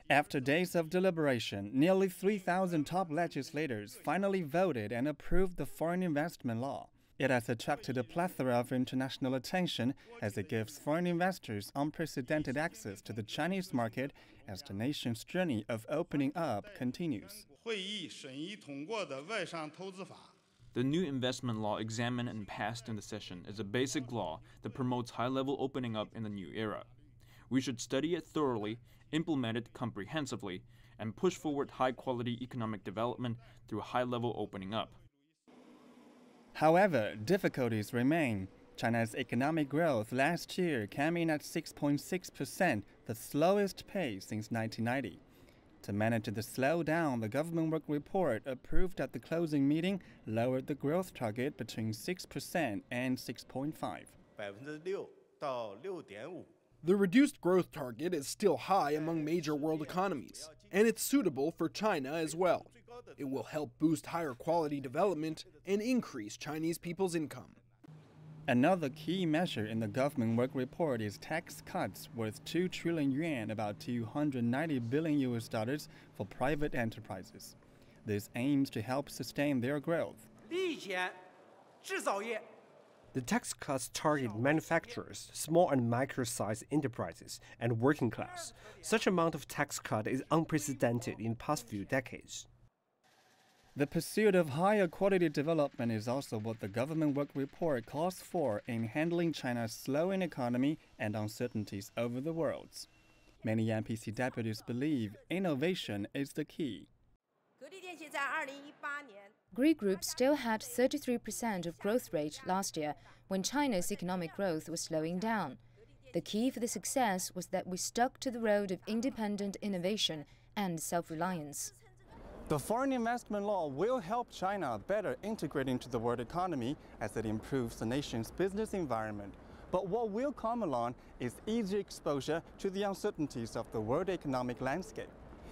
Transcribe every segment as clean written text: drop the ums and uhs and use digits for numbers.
After days of deliberation, nearly 3,000 top legislators finally voted and approved the foreign investment law. It has attracted a plethora of international attention as it gives foreign investors unprecedented access to the Chinese market as the nation's journey of opening up continues. The new investment law examined and passed in the session is a basic law that promotes high-level opening up in the new era. We should study it thoroughly, implement it comprehensively, and push forward high-quality economic development through high-level opening up. However, difficulties remain. China's economic growth last year came in at 6.6%, the slowest pace since 1990. To manage the slowdown, the government work report approved at the closing meeting lowered the growth target between 6% and 6.5%. The reduced growth target is still high among major world economies, and it's suitable for China as well. It will help boost higher quality development and increase Chinese people's income. Another key measure in the government work report is tax cuts worth 2 trillion yuan, about $290 billion for private enterprises. This aims to help sustain their growth. The tax cuts target manufacturers, small and micro-sized enterprises, and working class. Such amount of tax cut is unprecedented in past few decades. The pursuit of higher quality development is also what the government work report calls for in handling China's slowing economy and uncertainties over the world. Many NPC deputies believe innovation is the key. Greek Group still had 33% of growth rate last year when China's economic growth was slowing down. The key for the success was that we stuck to the road of independent innovation and self-reliance. The foreign investment law will help China better integrate into the world economy as it improves the nation's business environment. But what will come along is easier exposure to the uncertainties of the world economic landscape.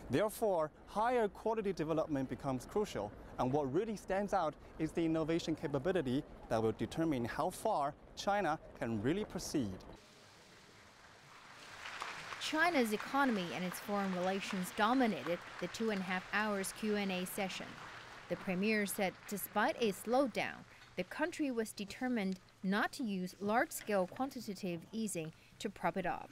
Therefore, higher quality development becomes crucial, and what really stands out is the innovation capability that will determine how far China can really proceed. China's economy and its foreign relations dominated the 2.5 hours Q&A session. The premier said despite a slowdown, the country was determined not to use large-scale quantitative easing to prop it up.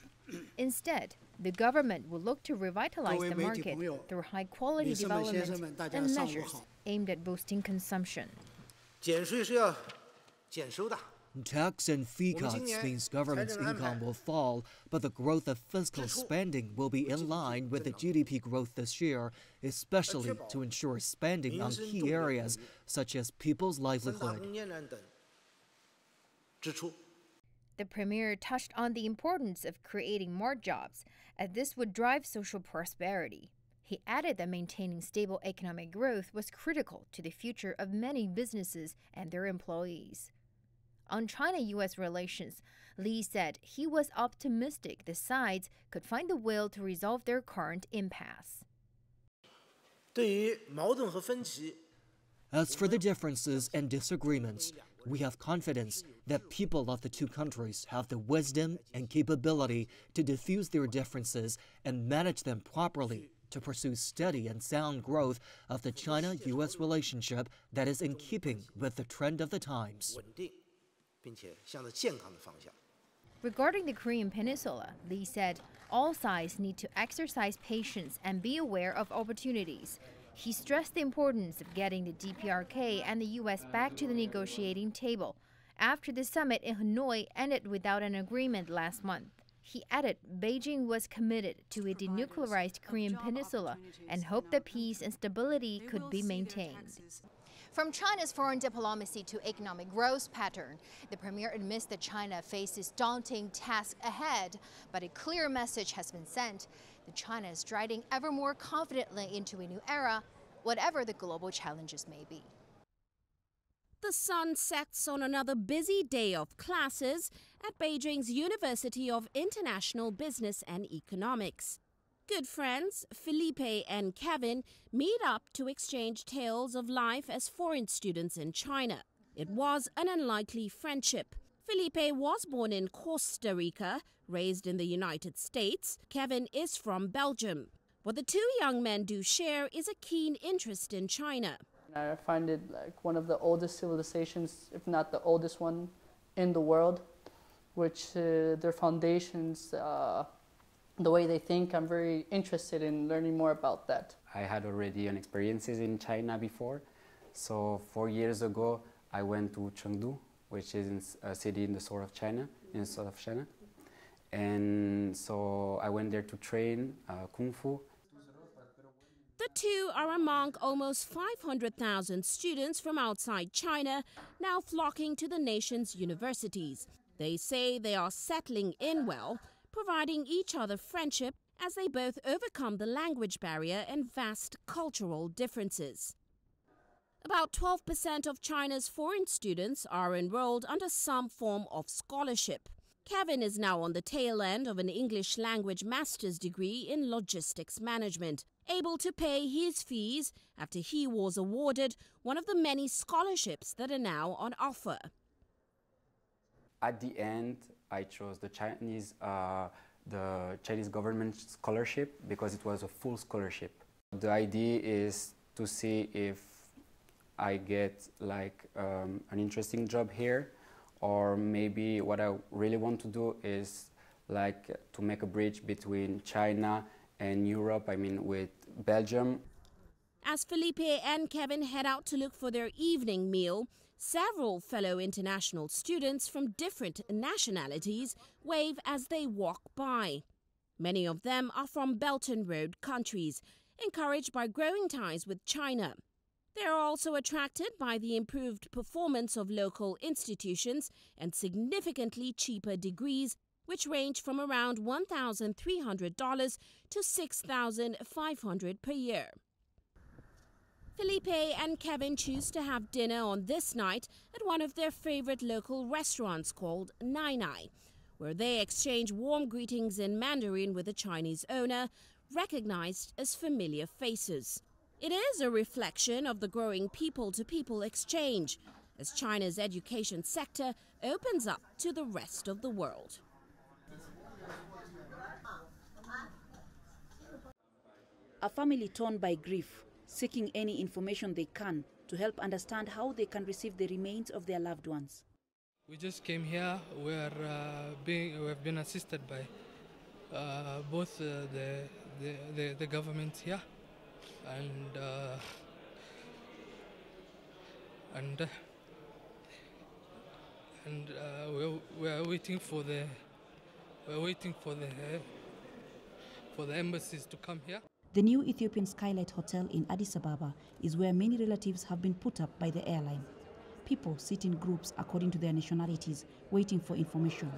Instead, the government will look to revitalize the market through high-quality development and measures aimed at boosting consumption. Tax and fee cuts means government's income will fall, but the growth of fiscal spending will be in line with the GDP growth this year, especially to ensure spending on key areas such as people's livelihood. The premier touched on the importance of creating more jobs, as this would drive social prosperity. He added that maintaining stable economic growth was critical to the future of many businesses and their employees. On China-U.S. relations, Li said he was optimistic the sides could find the will to resolve their current impasse. As for the differences and disagreements, we have confidence that people of the two countries have the wisdom and capability to diffuse their differences and manage them properly to pursue steady and sound growth of the China-U.S. relationship that is in keeping with the trend of the times. Regarding the Korean Peninsula, Li said all sides need to exercise patience and be aware of opportunities. He stressed the importance of getting the DPRK and the U.S. back to the negotiating table after the summit in Hanoi ended without an agreement last month. He added Beijing was committed to a denuclearized Korean Peninsula and hoped that peace and stability could be maintained. From China's foreign diplomacy to economic growth pattern, the premier admits that China faces daunting tasks ahead, but a clear message has been sent that China is striding ever more confidently into a new era, whatever the global challenges may be. The sun sets on another busy day of classes at Beijing's University of International Business and Economics. Good friends, Felipe and Kevin, meet up to exchange tales of life as foreign students in China. It was an unlikely friendship. Felipe was born in Costa Rica, raised in the United States. Kevin is from Belgium. What the two young men do share is a keen interest in China. I find it like one of the oldest civilizations, if not the oldest one in the world, which their foundations, the way they think, I'm very interested in learning more about that. I had already an experiences in China before. So 4 years ago, I went to Chengdu, which is a city in the south of China, And so I went there to train Kung Fu. The two are among almost 500,000 students from outside China now flocking to the nation's universities. They say they are settling in well, providing each other friendship as they both overcome the language barrier and vast cultural differences. About 12% of China's foreign students are enrolled under some form of scholarship. Kevin is now on the tail end of an English language master's degree in logistics management, able to pay his fees after he was awarded one of the many scholarships that are now on offer. At the end, I chose the Chinese government scholarship because it was a full scholarship. The idea is to see if I get like an interesting job here, or maybe what I really want to do is like to make a bridge between China and Europe, with Belgium. As Felipe and Kevin head out to look for their evening meal, several fellow international students from different nationalities wave as they walk by. Many of them are from Belt and Road countries, encouraged by growing ties with China. They are also attracted by the improved performance of local institutions and significantly cheaper degrees, which range from around $1,300 to $6,500 per year. Felipe and Kevin choose to have dinner on this night at one of their favorite local restaurants called Nai, where they exchange warm greetings in Mandarin with the Chinese owner, recognized as familiar faces. It is a reflection of the growing people-to-people exchange as China's education sector opens up to the rest of the world. A family torn by grief, seeking any information they can to help understand how they can receive the remains of their loved ones. We just came here. We have been assisted by both the government here and we are waiting for the embassies to come here. The new Ethiopian Skylight Hotel in Addis Ababa is where many relatives have been put up by the airline. People sit in groups according to their nationalities, waiting for information.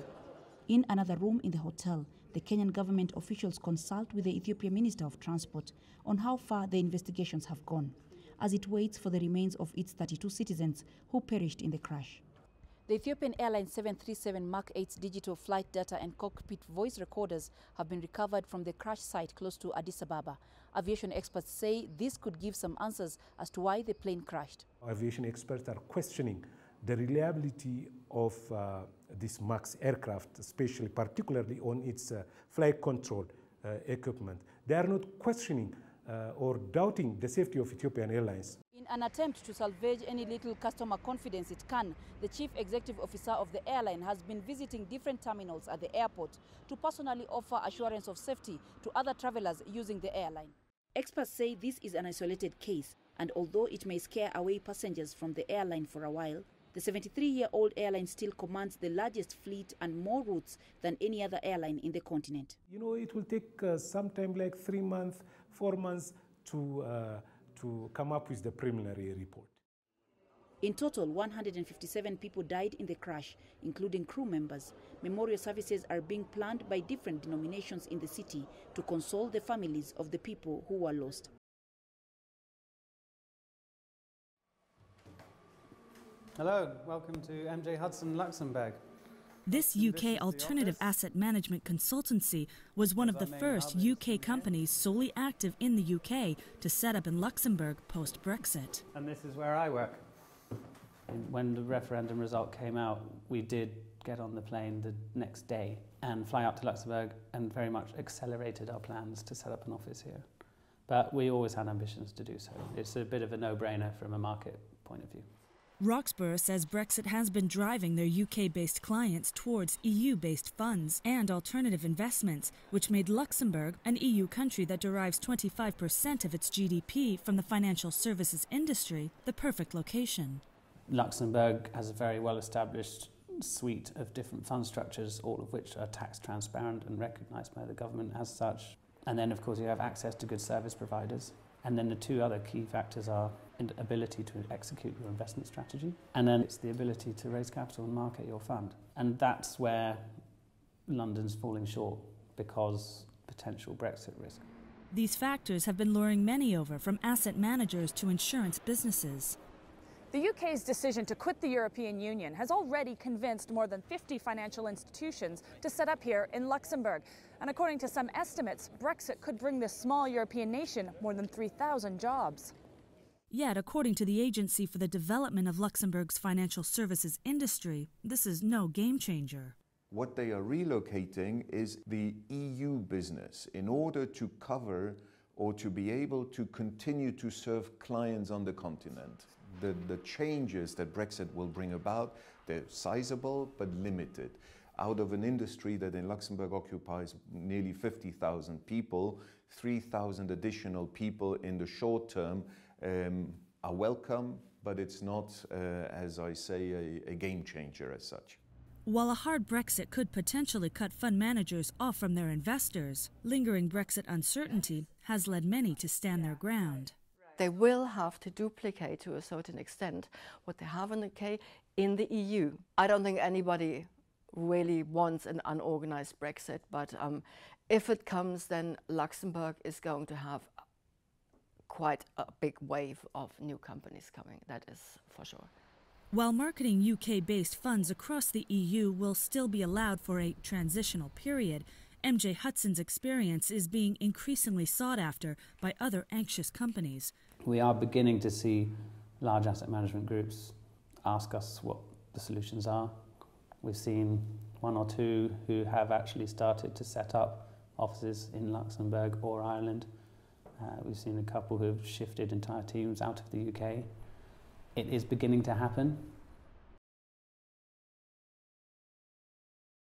In another room in the hotel, the Kenyan government officials consult with the Ethiopian Minister of Transport on how far the investigations have gone, as it waits for the remains of its 32 citizens who perished in the crash. The Ethiopian Airlines 737 Mark 8's digital flight data and cockpit voice recorders have been recovered from the crash site close to Addis Ababa. Aviation experts say this could give some answers as to why the plane crashed. Aviation experts are questioning the reliability of this MAX aircraft, especially particularly on its flight control equipment. They are not questioning or doubting the safety of Ethiopian Airlines. In an attempt to salvage any little customer confidence it can, the chief executive officer of the airline has been visiting different terminals at the airport to personally offer assurance of safety to other travelers using the airline. Experts say this is an isolated case, and although it may scare away passengers from the airline for a while, the 73-year-old airline still commands the largest fleet and more routes than any other airline in the continent. It will take sometime like 3 months, 4 months to come up with the preliminary report. In total, 157 people died in the crash, including crew members. Memorial services are being planned by different denominations in the city to console the families of the people who were lost. Hello, welcome to MJ Hudson Luxembourg. This UK alternative asset management consultancy was one of the first UK companies solely active in the UK to set up in Luxembourg post-Brexit. And this is where I work. When the referendum result came out, we did get on the plane the next day and fly up to Luxembourg, and very much accelerated our plans to set up an office here. But we always had ambitions to do so. It's a bit of a no-brainer from a market point of view. Roxburgh says Brexit has been driving their UK-based clients towards EU-based funds and alternative investments, which made Luxembourg, an EU country that derives 25% of its GDP from the financial services industry, the perfect location. Luxembourg has a very well-established suite of different fund structures, all of which are tax transparent and recognised by the government as such. And then, of course, you have access to good service providers. And then the two other key factors are ability to execute your investment strategy, and then it's the ability to raise capital and market your fund. And that's where London's falling short because potential Brexit risk. These factors have been luring many over, from asset managers to insurance businesses. The UK's decision to quit the European Union has already convinced more than 50 financial institutions to set up here in Luxembourg. And according to some estimates, Brexit could bring this small European nation more than 3,000 jobs. Yet, according to the Agency for the Development of Luxembourg's financial services industry, this is no game changer. What they are relocating is the EU business in order to cover or to be able to continue to serve clients on the continent. The changes that Brexit will bring about, they're sizable but limited. Out of an industry that in Luxembourg occupies nearly 50,000 people, 3,000 additional people in the short term are welcome, but it's not, as I say, a game changer as such. While a hard Brexit could potentially cut fund managers off from their investors, lingering Brexit uncertainty has led many to stand their ground. They will have to duplicate to a certain extent what they have in the UK in the EU. I don't think anybody really wants an unorganized Brexit, but if it comes, then Luxembourg is going to have quite a big wave of new companies coming, that is for sure. While marketing UK-based funds across the EU will still be allowed for a transitional period, MJ Hudson's experience is being increasingly sought after by other anxious companies. We are beginning to see large asset management groups ask us what the solutions are. We've seen one or two who have actually started to set up offices in Luxembourg or Ireland. We've seen a couple who have shifted entire teams out of the UK. It is beginning to happen,